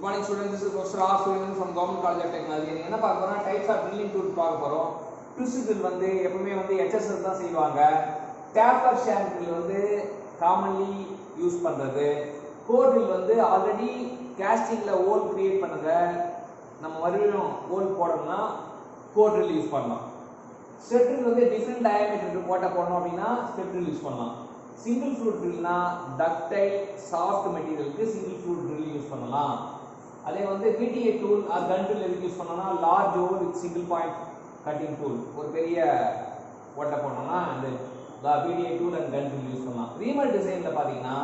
Good morning students, this is Professor R. SUREN from Government College of Technology. என்ன பார்க்க போறோம் types of drilling tool பார்க்க போறோம். ட்விஸ்டில் வந்து எப்பவுமே வந்து HSS தான் செய்வாங்க. டேப்பர் ஷாங்க் ட்ரில் வந்து காமன்லி யூஸ் பண்றது. கோர் ட்ரில் வந்து ஆல்ரெடி காஸ்டிங்ல ஹோல் கிரியேட் பண்ணத நம்ம மறுபடியும் ஹோல் போடணும்னா கோர் ட்ரில் யூஸ் பண்ணலாம். ஸ்டெப் ட்ரில் வந்து டிஃபரண்ட் டயாமீட்டருக்கு போடணும் அப்படினா ஸ்டெப் ட்ரில் யூஸ் பண்ணலாம். சிங்கிள் ஃப்ளூட் ட்ரில்னா டக்டைல் சாஃப்ட் மெட்டீரியலுக்கு சிங்கிள் ஃப்ளூட் ட்ரில் யூஸ் பண்ணலாம். அதே வந்து PTA tool or gun drill எதுக்கு யூஸ் பண்ணோம்னா large hole with single point cutting tool ஒரு பெரிய ஓட்டை போடணும்னா இந்த PTA tool and gun drill use பண்ணலாம். ரீமர் டிசைனில் பார்த்தீங்கன்னா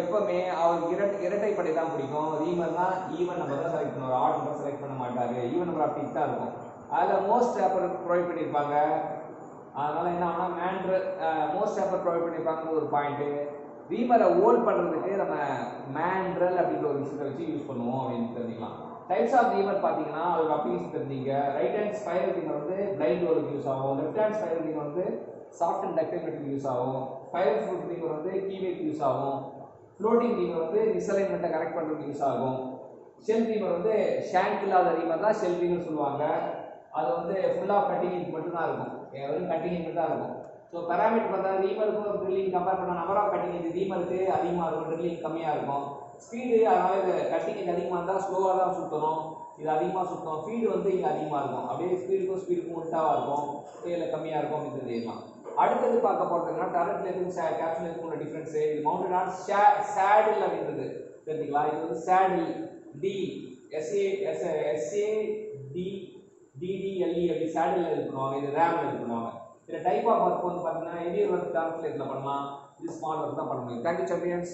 எப்பவுமே அவருக்கு இரட்டைப்படை தான் பிடிக்கும். ரீமர்னா ஈவன் நம்பர் தான் செலக்ட் பண்ணுவார், ஆட் நம்பர் செலக்ட் பண்ண மாட்டார். ஈவன் நம்பர் ஆஃப் டிக் தான் இருக்கும். அதில் மோஸ்ட் டேப்பர் ப்ரொவைட் பண்ணியிருப்பாங்க. அதனால என்ன ஆகுனா மோஸ்ட் டேப்பர் ப்ரொவைட் பண்ணியிருப்பாங்கன்னு ஒரு பாயிண்ட்டு. ரீமரை ஹோல்ட் பண்ணுறதுக்கு நம்ம மேண்ட்ரல் அப்படின்ற ஒரு விஷயத்தை வச்சு யூஸ் பண்ணுவோம் அப்படின்னு தெரிஞ்சுக்கலாம். டைப்ஸ் ஆஃப் ரீமர் பார்த்தீங்கன்னா அதோட அப்ளிகேஷன் தெரிஞ்சிங்க. ரைட் ஹேண்ட் ஸ்பைரல் ரீமர் வந்து பிளைண்ட் ஹோலுக்கு யூஸ் ஆகும். லெஃப்ட் ஹேண்ட் ஸ்பைரல் ரீமர் வந்து soft and ductile material use ஆகும். ஸ்பைரல் ஃப்ளூட் ரீமர் வந்து கீவேக்கு யூஸ் ஆகும். ஃப்ளோட்டிங் ரீமர் வந்து மிஸ்அலைன்மெண்ட்டை கரெக்ட் பண்ணுறதுக்கு யூஸ் ஆகும். ஷெல் ரீமர் வந்து ஷாங்க் இல்லாத ரீமர் தான் ஷெல் ரீமர் சொல்லுவாங்க. அது வந்து ஃபுல்லாக கட்டிங் மட்டும்தான் இருக்கும், வெறும் கட்டிங் மட்டும் தான் இருக்கும். ஸோ பேராமீட்டர் பார்த்தா ரீமருக்கும் ட்ரில்லிங் கம்பேர் பண்ண நம்பர் ஆஃப் கட்டிங் இது ரீமருக்கு அதிகமாக இருக்கும், ட்ரில்லிங் கம்மியாக இருக்கும். ஸ்பீடு அதனால இது கட்டிங் அதிகமாக இருந்தால் ஸ்லோவாக தான் சுற்றணும், இது அதிகமாக சுற்றும். ஃபீடு வந்து இங்கே அதிகமாக இருக்கும், அப்படியே ஸ்பீடுக்கும் உல்ட்டாவாக இருக்கும், இதில் கம்மியாக இருக்கும் அப்படின்னு தெரிஞ்சுக்கலாம். அடுத்தது பார்க்க போகிறதுங்கன்னா டரண்ட்ல இருக்கும் கேப்சூல் இருக்கும் டிஃப்ரென்ஸு. இது மவுண்டட் ஆன் சேடில் அப்படின்றது தெரிஞ்சுக்கலாம். இது வந்து சேடில் டி SADDLE அப்படி சேடில் இருக்கணும், இது ரேமில் இருக்கணும். இதில் டைப் ஆஃப் ஒர்க் வந்து பார்த்தீங்கன்னா ஹெவி ஒர்க் ட்ரான்ஸ்லேட்டில் பண்ணலாம், இது ஸ்மால் ஒர்க் தான் பண்ண முடியும். Thank you champions.